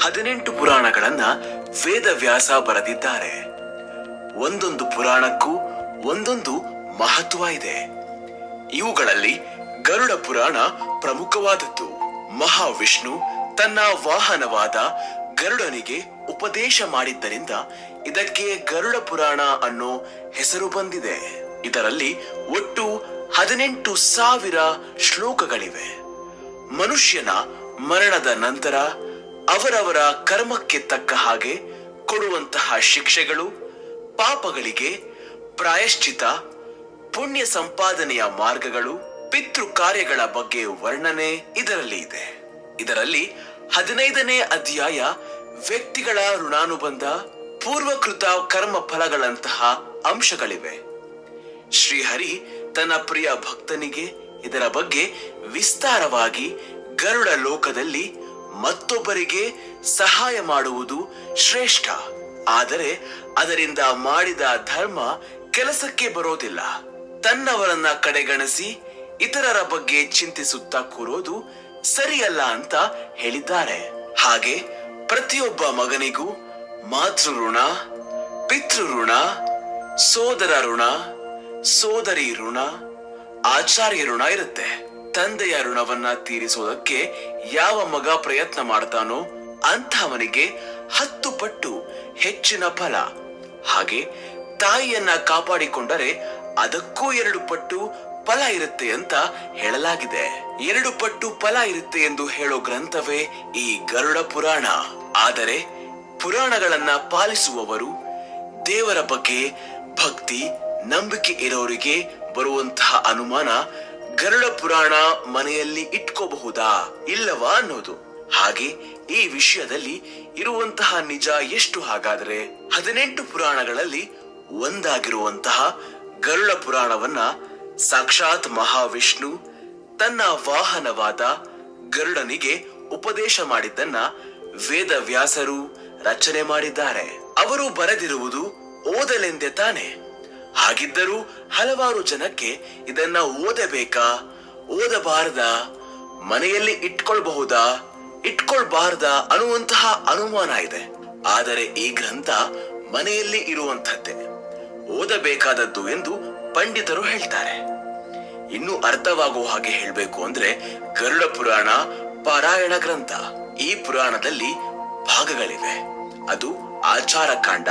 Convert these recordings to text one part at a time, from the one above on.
18 ಪುರಾಣಗಳನ್ನ ವೇದವ್ಯಾಸ ಬರೆದಿದ್ದಾರೆ. ಒಂದೊಂದು ಪುರಾಣಕ್ಕೂ ಒಂದೊಂದು ಮಹತ್ವ ಇದೆ. ಇವುಗಳಲ್ಲಿ ಗರುಡ ಪುರಾಣ ಪ್ರಮುಖವಾದದ್ದು. ಮಹಾವಿಷ್ಣು ತನ್ನ ವಾಹನವಾದ ಗರುಡನಿಗೆ ಉಪದೇಶ ಮಾಡಿದ್ದರಿಂದ ಇದಕ್ಕೆ ಗರುಡ ಪುರಾಣ ಅನ್ನೋ ಹೆಸರು ಬಂದಿದೆ. ಇದರಲ್ಲಿ ಒಟ್ಟು 18,000 ಶ್ಲೋಕಗಳಿವೆ. ಮನುಷ್ಯನ ಮರಣದ ನಂತರ ಅವರವರ ಕರ್ಮಕ್ಕೆ ತಕ್ಕ ಹಾಗೆ ಕೊಡುವಂತಹ ಶಿಕ್ಷೆಗಳು, ಪಾಪಗಳಿಗೆ ಪ್ರಾಯಶ್ಚಿತ, ಪುಣ್ಯ ಸಂಪಾದನೆಯ ಮಾರ್ಗಗಳು, ಪಿತೃ ಕಾರ್ಯಗಳ ಬಗ್ಗೆ ವರ್ಣನೆ ಇದರಲ್ಲಿ ಇದೆ. ಇದರಲ್ಲಿ 15ನೇ ಅಧ್ಯಾಯ ವ್ಯಕ್ತಿಗಳ ಋಣಾನುಬಂಧ, ಪೂರ್ವಕೃತ ಕರ್ಮ ಫಲಗಳಂತಹ ಅಂಶಗಳಿವೆ. ಶ್ರೀಹರಿ ತನ್ನ ಪ್ರಿಯ ಭಕ್ತನಿಗೆ ಇದರ ಬಗ್ಗೆ ವಿಸ್ತಾರವಾಗಿ ಗರುಡ ಲೋಕದಲ್ಲಿ ಮತ್ತೊಬ್ಬರಿಗೆ ಸಹಾಯ ಮಾಡುವುದು ಶ್ರೇಷ್ಠ, ಆದರೆ ಅದರಿಂದ ಮಾಡಿದ ಧರ್ಮ ಕೆಲಸಕ್ಕೆ ಬರೋದಿಲ್ಲ. ತನ್ನವರನ್ನ ಕಡೆಗಣಿಸಿ ಇತರರ ಬಗ್ಗೆ ಚಿಂತಿಸುತ್ತಾ ಕೂರೋದು ಸರಿಯಲ್ಲ ಅಂತ ಹೇಳಿದ್ದಾರೆ. ಹಾಗೆ ಪ್ರತಿಯೊಬ್ಬ ಮಗನಿಗೂ ಮಾತೃ ಋಣ, ಪಿತೃ ಋಣ, ಸೋದರ ಋಣ, ಸೋದರಿ ಋಣ, ಆಚಾರ್ಯ ಋಣ ಇರುತ್ತೆ. ತಂದೆಯ ಋಣವನ್ನ ತೀರಿಸೋದಕ್ಕೆ ಯಾವ ಮಗ ಪ್ರಯತ್ನ ಮಾಡ್ತಾನೋ ಅಂಥವನಿಗೆ 10 ಪಟ್ಟು ಹೆಚ್ಚಿನ ಫಲ. ಹಾಗೆ ತಾಯಿಯನ್ನ ಕಾಪಾಡಿಕೊಂಡರೆ ಅದಕ್ಕೂ 2 ಪಟ್ಟು ಫಲ ಇರುತ್ತೆ ಅಂತ ಹೇಳಲಾಗಿದೆ. 2 ಪಟ್ಟು ಫಲ ಇರುತ್ತೆ ಎಂದು ಹೇಳೋ ಗ್ರಂಥವೇ ಈ ಗರುಡ ಪುರಾಣ. ಆದರೆ ಪುರಾಣಗಳನ್ನ ಪಾಲಿಸುವವರು, ದೇವರ ಬಗ್ಗೆ ಭಕ್ತಿ ನಂಬಿಕೆ ಇರೋರಿಗೆ ಬರುವಂತಹ ಅನುಮಾನ, ಗರುಡ ಪುರಾಣ ಮನೆಯಲ್ಲಿ ಇಟ್ಕೋಬಹುದಾ ಇಲ್ಲವಾ ಅನ್ನೋದು. ಹಾಗೆ ಈ ವಿಷಯದಲ್ಲಿ ಇರುವಂತಹ ನಿಜ ಎಷ್ಟು ಹಾಗಾದ್ರೆ? 18 ಪುರಾಣಗಳಲ್ಲಿ ಒಂದಾಗಿರುವಂತಹ ಗರುಡ ಪುರಾಣವನ್ನ ಸಾಕ್ಷಾತ್ ಮಹಾವಿಷ್ಣು ತನ್ನ ವಾಹನವಾದ ಗರುಡನಿಗೆ ಉಪದೇಶ ಮಾಡಿದ್ದನ್ನ ವೇದವ್ಯಾಸರು ರಚನೆ ಮಾಡಿದ್ದಾರೆ. ಅವರು ಬರೆದಿರುವುದು ಓದಲೆಂದೇ ತಾನೆ. ಹಾಗಿದ್ದರೂ ಹಲವಾರು ಜನಕ್ಕೆ ಇದನ್ನ ಓದಬೇಕಾ, ಓದಬಾರದಾ, ಮನೆಯಲ್ಲಿ ಇಟ್ಕೊಳ್ಬಹುದಾ, ಇಟ್ಕೊಳ್ಬಾರ್ದಾ ಅನ್ನುವಂತಹ ಅನುಮಾನ ಇದೆ. ಆದರೆ ಈ ಗ್ರಂಥ ಮನೆಯಲ್ಲಿ ಇರುವಂತದ್ದೇ, ಓದಬೇಕಾದದ್ದು ಎಂದು ಪಂಡಿತರು ಹೇಳ್ತಾರೆ. ಇನ್ನು ಅರ್ಥವಾಗುವ ಹಾಗೆ ಹೇಳ್ಬೇಕು ಅಂದ್ರೆ ಗರುಡ ಪುರಾಣ ಪಾರಾಯಣ ಗ್ರಂಥ. ಈ ಪುರಾಣದಲ್ಲಿ ಭಾಗಗಳಿವೆ. ಅದು ಆಚಾರಕಾಂಡ,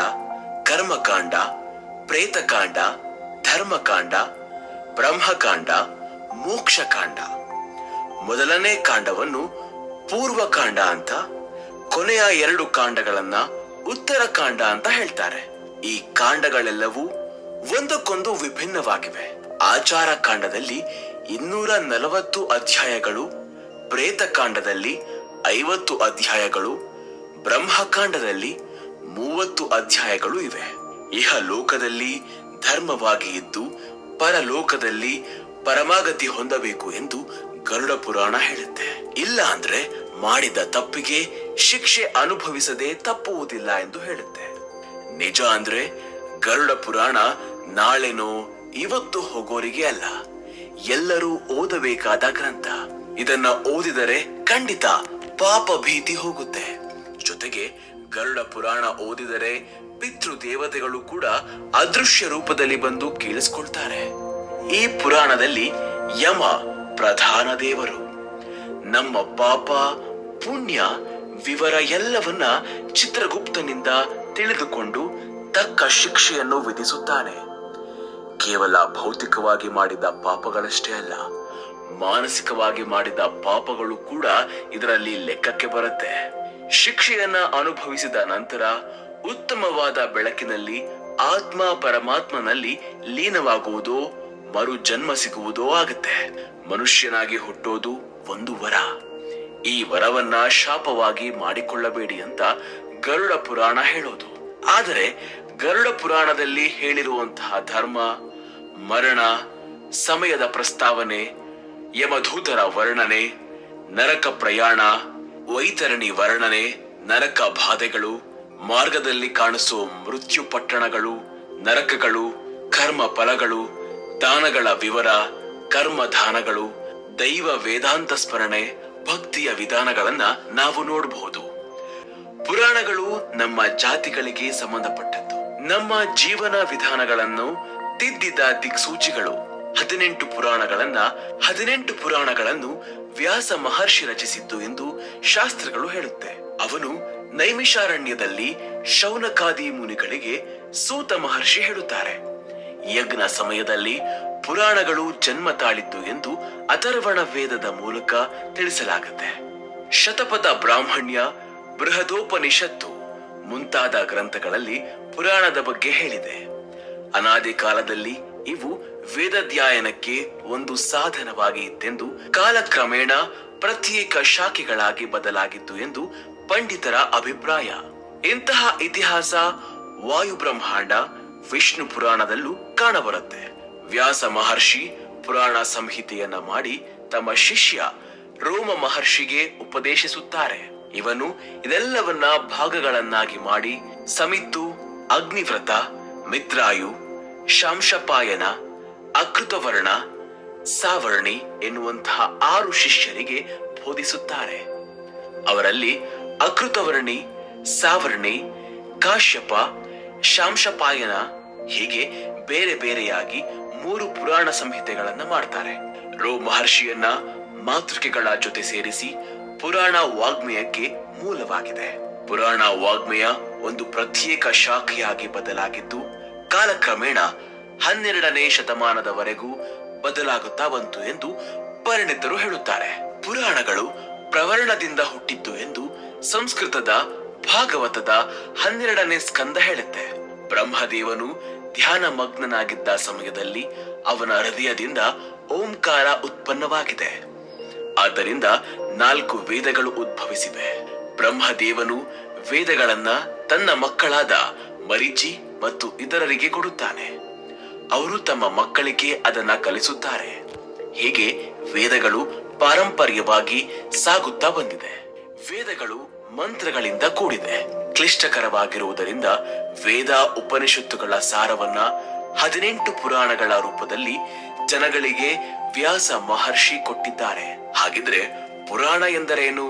ಕರ್ಮಕಾಂಡ, ಪ್ರೇತಕಾಂಡ, ಧರ್ಮಕಾಂಡ, ಬ್ರಹ್ಮಕಾಂಡ, ಮೋಕ್ಷಕಾಂಡ. ಮೊದಲನೇ ಕಾಂಡವನ್ನು ಪೂರ್ವಕಾಂಡ ಅಂತ, ಕೊನೆಯ 2 ಕಾಂಡಗಳನ್ನ ಉತ್ತರಕಾಂಡ ಅಂತ ಹೇಳ್ತಾರೆ. ಈ ಕಾಂಡಗಳೆಲ್ಲವೂ ಒಂದಕ್ಕೊಂದು ವಿಭಿನ್ನವಾಗಿವೆ. ಆಚಾರ ಕಾಂಡದಲ್ಲಿ 240 ಅಧ್ಯಾಯಗಳು, ಪ್ರೇತಕಾಂಡದಲ್ಲಿ 50 ಅಧ್ಯಾಯಗಳು, ಬ್ರಹ್ಮಕಾಂಡದಲ್ಲಿ 30 ಅಧ್ಯಾಯಗಳು ಇವೆ. ಇಹ ಲೋಕದಲ್ಲಿ ಧರ್ಮವಾಗಿ ಇದ್ದು ಪರಲೋಕದಲ್ಲಿ ಪರಮಾಗತಿ ಹೊಂದಬೇಕು ಎಂದು ಗರುಡ ಪುರಾಣ ಹೇಳುತ್ತೆ. ಇಲ್ಲ ಅಂದ್ರೆ ಮಾಡಿದ ತಪ್ಪಿಗೆ ಶಿಕ್ಷೆ ಅನುಭವಿಸದೆ ತಪ್ಪುವುದಿಲ್ಲ ಎಂದು ಹೇಳುತ್ತೆ. ನಿಜ ಅಂದ್ರೆ ಗರುಡ ಪುರಾಣ ನಾಳೆನೋ ಇವತ್ತು ಹೋಗೋರಿಗೆ ಅಲ್ಲ, ಎಲ್ಲರೂ ಓದಬೇಕಾದ ಗ್ರಂಥ. ಇದನ್ನ ಓದಿದರೆ ಖಂಡಿತ ಪಾಪ ಭೀತಿ ಹೋಗುತ್ತೆ. ಜೊತೆಗೆ ಗರುಡ ಪುರಾಣ ಓದಿದರೆ ಪಿತೃ ದೇವತೆಗಳು ಕೂಡ ಅದೃಶ್ಯ ರೂಪದಲ್ಲಿ ಬಂದು ಕೇಳಿಸ್ಕೊಳ್ತಾರೆ. ಈ ಪುರಾಣದಲ್ಲಿ ಯಮ ಪ್ರಧಾನ ದೇವರು. ನಮ್ಮ ಪಾಪ ಪುಣ್ಯ ವಿವರ ಎಲ್ಲವನ್ನ ಚಿತ್ರಗುಪ್ತನಿಂದ ತಿಳಿದುಕೊಂಡು ತಕ್ಕ ಶಿಕ್ಷೆಯನ್ನು ವಿಧಿಸುತ್ತಾನೆ. ಕೇವಲ ಭೌತಿಕವಾಗಿ ಮಾಡಿದ ಪಾಪಗಳಷ್ಟೇ ಅಲ್ಲ, ಮಾನಸಿಕವಾಗಿ ಮಾಡಿದ ಪಾಪಗಳು ಕೂಡ ಇದರಲ್ಲಿ ಲೆಕ್ಕಕ್ಕೆ ಬರುತ್ತೆ. ಶಿಕ್ಷೆಯನ್ನ ಅನುಭವಿಸಿದ ನಂತರ ಉತ್ತಮವಾದ ಬೆಳಕಿನಲ್ಲಿ ಆತ್ಮ ಪರಮಾತ್ಮನಲ್ಲಿ ಲೀನವಾಗುವುದೋ ಮರು ಜನ್ಮ ಸಿಗುವುದೋ ಆಗುತ್ತೆ. ಮನುಷ್ಯನಾಗಿ ಹುಟ್ಟೋದು ಒಂದು ವರ. ಈ ವರವನ್ನ ಶಾಪವಾಗಿ ಮಾಡಿಕೊಳ್ಳಬೇಡಿ ಅಂತ ಗರುಡ ಪುರಾಣ ಹೇಳೋದು. ಆದರೆ ಗರುಡ ಪುರಾಣದಲ್ಲಿ ಹೇಳಿರುವಂತಹ ಧರ್ಮ, ಮರಣ, ಸಮಯದ ಪ್ರಸ್ತಾವನೆ, ಯಮಧೂತರ ವರ್ಣನೆ, ನರಕ ಪ್ರಯಾಣ, ವೈತರಣಿ ವರ್ಣನೆ, ನರಕ ಬಾಧೆಗಳು, ಮಾರ್ಗದಲ್ಲಿ ಕಾಣಿಸೋ ಮೃತ್ಯು ಪಟ್ಟಣಗಳು, ನರಕಗಳು, ಕರ್ಮ ಫಲಗಳು, ದಾನಗಳ ವಿವರ, ಕರ್ಮಧಾನಗಳು, ದೈವ ವೇದಾಂತ ಸ್ಮರಣೆ, ಭಕ್ತಿಯ ವಿಧಾನಗಳನ್ನ ನಾವು ನೋಡಬಹುದು. ಪುರಾಣಗಳು ನಮ್ಮ ಜಾತಿಗಳಿಗೆ ಸಂಬಂಧಪಟ್ಟದ್ದು. ನಮ್ಮ ಜೀವನ ವಿಧಾನಗಳನ್ನು ತಿದ್ದಿದ ದಿಕ್ಸೂಚಿಗಳು. 18 ಪುರಾಣಗಳನ್ನು ವ್ಯಾಸ ಮಹರ್ಷಿ ರಚಿಸಿದ್ದು ಎಂದು ಶಾಸ್ತ್ರಗಳು ಹೇಳುತ್ತೆ. ಅವನು ನೈಮಿಷಾರಣ್ಯದಲ್ಲಿ ಶೌನಕಾದಿ ಮುನಿಗಳಿಗೆ ಸೂತ ಮಹರ್ಷಿ ಹೇಳುತ್ತಾರೆ. ಯಜ್ಞ ಸಮಯದಲ್ಲಿ ಪುರಾಣಗಳು ಜನ್ಮ ತಾಳಿದ್ದು ಎಂದು ಅಥರ್ವಣ ವೇದದ ಮೂಲಕ ತಿಳಿಸಲಾಗುತ್ತೆ. ಶತಪಥ ಬ್ರಾಹ್ಮಣ್ಯ, ಬೃಹದೋಪನಿಷತ್ತು ಮುಂತಾದ ಗ್ರಂಥಗಳಲ್ಲಿ ಪುರಾಣದ ಬಗ್ಗೆ ಹೇಳಿದೆ. ಅನಾದಿ ಕಾಲದಲ್ಲಿ ಇವು ವೇದಾಧ್ಯಯನಕ್ಕೆ ಒಂದು ಸಾಧನವಾಗಿ ಇತ್ತೆಂದು ಕಾಲಕ್ರಮೇಣ ಪ್ರತ್ಯೇಕ ಶಾಖೆಗಳಾಗಿ ಬದಲಾಗಿದ್ದು ಎಂದು ಪಂಡಿತರ ಅಭಿಪ್ರಾಯ. ಇಂತಹ ಇತಿಹಾಸ ವಾಯು ಬ್ರಹ್ಮಾಂಡ ವಿಷ್ಣು ಪುರಾಣದಲ್ಲೂ ಕಾಣಬರುತ್ತೆ. ವ್ಯಾಸ ಮಹರ್ಷಿ ಪುರಾಣ ಸಂಹಿತೆಯನ್ನ ಮಾಡಿ ತಮ್ಮ ಶಿಷ್ಯ ರೋಮ ಮಹರ್ಷಿಗೆ ಉಪದೇಶಿಸುತ್ತಾರೆ. ಇವನು ಇದೆಲ್ಲವನ್ನ ಭಾಗಗಳನ್ನಾಗಿ ಮಾಡಿ ಸಮಿತ್ತು, ಅಗ್ನಿವ್ರತ, ಮಿತ್ರಾಯು, ಶಾಂಶಪಾಯನ, ಅಕೃತವರ್ಣ, ಸಾವರ್ಣಿ ಎನ್ನುವಂತಹ 6 ಶಿಷ್ಯರಿಗೆ ಬೋಧಿಸುತ್ತಾರೆ. ಅವರಲ್ಲಿ ಅಕೃತವರ್ಣಿ, ಸಾವರ್ಣಿ, ಕಾಶ್ಯಪ, ಶಾಂಶಪಾಯನ ಹೀಗೆ ಬೇರೆ ಬೇರೆಯಾಗಿ 3 ಪುರಾಣ ಸಂಹಿತೆಗಳನ್ನ ಮಾಡ್ತಾರೆ. ರೋ ಮಹರ್ಷಿಯನ್ನ ಮಾತೃಕೆಗಳ ಜೊತೆ ಸೇರಿಸಿ ಪುರಾಣ ವಾಗ್ಮಯಕ್ಕೆ ಮೂಲವಾಗಿದೆ. ಪುರಾಣ ವಾಗ್ಮಯ ಒಂದು ಪ್ರತ್ಯೇಕ ಶಾಖೆಯಾಗಿ ಬದಲಾಗಿದ್ದು ಕಾಲಕ್ರಮೇಣ 12ನೇ ಶತಮಾನದವರೆಗೂ ಬದಲಾಗುತ್ತಾ ಬಂತು ಎಂದು ಪರಿಣಿತರು ಹೇಳುತ್ತಾರೆ. ಪುರಾಣಗಳು ಪ್ರವರ್ಣದಿಂದ ಹುಟ್ಟಿದ್ದು ಎಂದು ಸಂಸ್ಕೃತದ ಭಾಗವತದ 12ನೇ ಸ್ಕಂದ ಹೇಳುತ್ತೆ. ಬ್ರಹ್ಮದೇವನು ಧ್ಯಾನ ಮಗ್ನನಾಗಿದ್ದ ಸಮಯದಲ್ಲಿ ಅವನ ಹೃದಯದಿಂದ ಓಂಕಾರ ಉತ್ಪನ್ನವಾಗಿದೆ. ಆದ್ದರಿಂದ 4 ವೇದಗಳು ಉದ್ಭವಿಸಿವೆ. ಬ್ರಹ್ಮದೇವನು ವೇದಗಳನ್ನ ತನ್ನ ಮಕ್ಕಳಾದ ಮರೀಚಿ ಮತ್ತು ಇತರರಿಗೆ ಕೊಡುತ್ತಾನೆ. ಅವರು ತಮ್ಮ ಮಕ್ಕಳಿಗೆ ಅದನ್ನ ಕಲಿಸುತ್ತಾರೆ. ಹೀಗೆ ವೇದಗಳು ಪಾರಂಪರ್ಯವಾಗಿ ಸಾಗುತ್ತಾ ಬಂದಿದೆ. ವೇದಗಳು ಮಂತ್ರಗಳಿಂದ ಕೂಡಿದೆ. ಕ್ಲಿಷ್ಟಕರವಾಗಿರುವುದರಿಂದ ವೇದ ಉಪನಿಷತ್ತುಗಳ ಸಾರವನ್ನ 18 ಪುರಾಣಗಳ ರೂಪದಲ್ಲಿ ಜನಗಳಿಗೆ ವ್ಯಾಸ ಮಹರ್ಷಿ ಕೊಟ್ಟಿದ್ದಾರೆ. ಹಾಗಿದ್ರೆ ಪುರಾಣ ಎಂದರೇನು?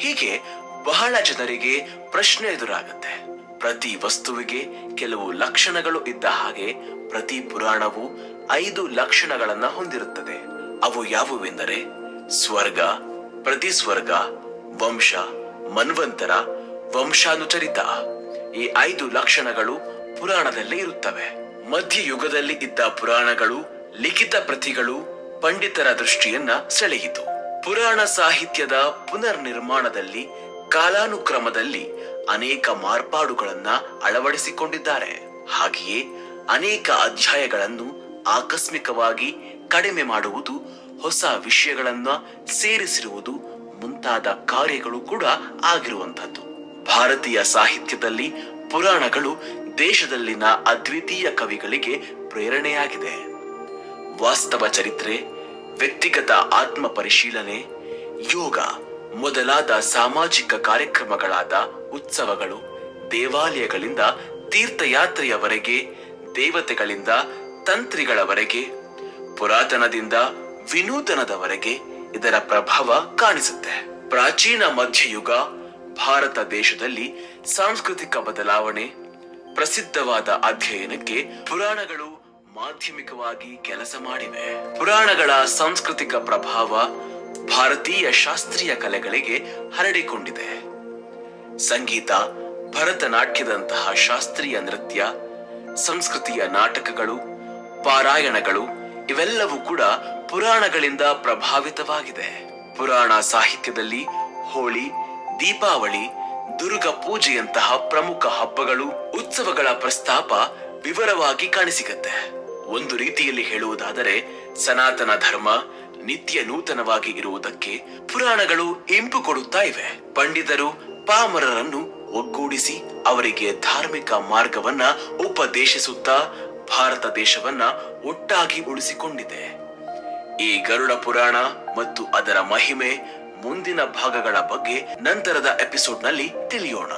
ಹೀಗೆ ಬಹಳ ಜನರಿಗೆ ಪ್ರಶ್ನೆ ಎದುರಾಗುತ್ತೆ. ಪ್ರತಿ ವಸ್ತುವಿಗೆ ಕೆಲವು ಲಕ್ಷಣಗಳು ಇದ್ದ ಹಾಗೆ ಪ್ರತಿ ಪುರಾಣವು 5 ಲಕ್ಷಣಗಳನ್ನ ಹೊಂದಿರುತ್ತದೆ. ಅವು ಯಾವುವೆಂದರೆ ಸ್ವರ್ಗ, ಪ್ರತಿಸ್ವರ್ಗ, ವಂಶ, ಮನ್ವಂತರ, ವಂಶಾನುಚರಿತ. ಈ 5 ಲಕ್ಷಣಗಳು ಪುರಾಣದಲ್ಲೇ ಇರುತ್ತವೆ. ಮಧ್ಯಯುಗದಲ್ಲಿ ಇದ್ದ ಪುರಾಣಗಳು ಲಿಖಿತ ಪ್ರತಿಗಳು ಪಂಡಿತರ ದೃಷ್ಟಿಯನ್ನ ಸೆಳೆಯಿತು. ಪುರಾಣ ಸಾಹಿತ್ಯದ ಪುನರ್ ನಿರ್ಮಾಣದಲ್ಲಿ ಕಾಲಾನುಕ್ರಮದಲ್ಲಿ ಅನೇಕ ಮಾರ್ಪಾಡುಗಳನ್ನ ಅಳವಡಿಸಿಕೊಂಡಿದ್ದಾರೆ. ಹಾಗೆಯೇ ಅನೇಕ ಅಧ್ಯಾಯಗಳನ್ನು ಆಕಸ್ಮಿಕವಾಗಿ ಕಡಿಮೆ ಮಾಡುವುದು, ಹೊಸ ವಿಷಯಗಳನ್ನ ಸೇರಿಸಿರುವುದು ಮುಂತಾದ ಕಾರ್ಯಗಳು ಕೂಡ ಆಗಿರುವಂತದ್ದು. ಭಾರತೀಯ ಸಾಹಿತ್ಯದಲ್ಲಿ ಪುರಾಣಗಳು ದೇಶದಲ್ಲಿನ ಅದ್ವಿತೀಯ ಕವಿಗಳಿಗೆ ಪ್ರೇರಣೆಯಾಗಿದೆ. ವಾಸ್ತವ ಚರಿತ್ರೆ, ವ್ಯಕ್ತಿಗತ ಆತ್ಮ ಪರಿಶೀಲನೆ, ಯೋಗ ಮೊದಲಾದ ಸಾಮಾಜಿಕ ಕಾರ್ಯಕ್ರಮಗಳಾದ ಉತ್ಸವಗಳು, ದೇವಾಲಯಗಳಿಂದ ತೀರ್ಥಯಾತ್ರೆಯವರೆಗೆ, ದೇವತೆಗಳಿಂದ ತಂತ್ರಿಗಳವರೆಗೆ, ಪುರಾತನದಿಂದ ವಿನೂತನದವರೆಗೆ ಇದರ ಪ್ರಭಾವ ಕಾಣಿಸುತ್ತೆ. ಪ್ರಾಚೀನ ಮಧ್ಯಯುಗ ಭಾರತ ದೇಶದಲ್ಲಿ ಸಾಂಸ್ಕೃತಿಕ ಬದಲಾವಣೆ, ಪ್ರಸಿದ್ಧವಾದ ಅಧ್ಯಯನಕ್ಕೆ ಪುರಾಣಗಳು ಮಾಧ್ಯಮಿಕವಾಗಿ ಕೆಲಸ ಮಾಡಿವೆ. ಪುರಾಣಗಳ ಸಾಂಸ್ಕೃತಿಕ ಪ್ರಭಾವ ಭಾರತೀಯ ಶಾಸ್ತ್ರೀಯ ಕಲೆಗಳಿಗೆ ಹರಡಿಕೊಂಡಿದೆ. ಸಂಗೀತ, ಭರತನಾಟ್ಯದಂತಹ ಶಾಸ್ತ್ರೀಯ ನೃತ್ಯ, ಸಂಸ್ಕೃತಿಯ ನಾಟಕಗಳು, ಪಾರಾಯಣಗಳು ಇವೆಲ್ಲವೂ ಕೂಡ ಪುರಾಣಗಳಿಂದ ಪ್ರಭಾವಿತವಾಗಿದೆ. ಪುರಾಣ ಸಾಹಿತ್ಯದಲ್ಲಿ ಹೋಳಿ, ದೀಪಾವಳಿ, ದುರ್ಗಾ ಪೂಜೆಯಂತಹ ಪ್ರಮುಖ ಹಬ್ಬಗಳು, ಉತ್ಸವಗಳ ಪ್ರಸ್ತಾಪ ವಿವರವಾಗಿ ಕಾಣಿಸಿಕತ್ತೆ. ಒಂದು ರೀತಿಯಲ್ಲಿ ಹೇಳುವುದಾದರೆ ಸನಾತನ ಧರ್ಮ ನಿತ್ಯ ನೂತನವಾಗಿ ಇರುವುದಕ್ಕೆ ಪುರಾಣಗಳು ಇಂಪು ಕೊಡುತ್ತಾ ಇವೆ. ಪಂಡಿತರು ಪಾಮರರನ್ನು ಒಗ್ಗೂಡಿಸಿ ಅವರಿಗೆ ಧಾರ್ಮಿಕ ಮಾರ್ಗವನ್ನ ಉಪದೇಶಿಸುತ್ತಾ ಭಾರತ ದೇಶವನ್ನ ಒಟ್ಟಾಗಿ ಉಳಿಸಿಕೊಂಡಿದೆ. ಈ ಗರುಡ ಪುರಾಣ ಮತ್ತು ಅದರ ಮಹಿಮೆ ಮುಂದಿನ ಭಾಗಗಳ ಬಗ್ಗೆ ನಂತರದ ಎಪಿಸೋಡ್ನಲ್ಲಿ ತಿಳಿಯೋಣ.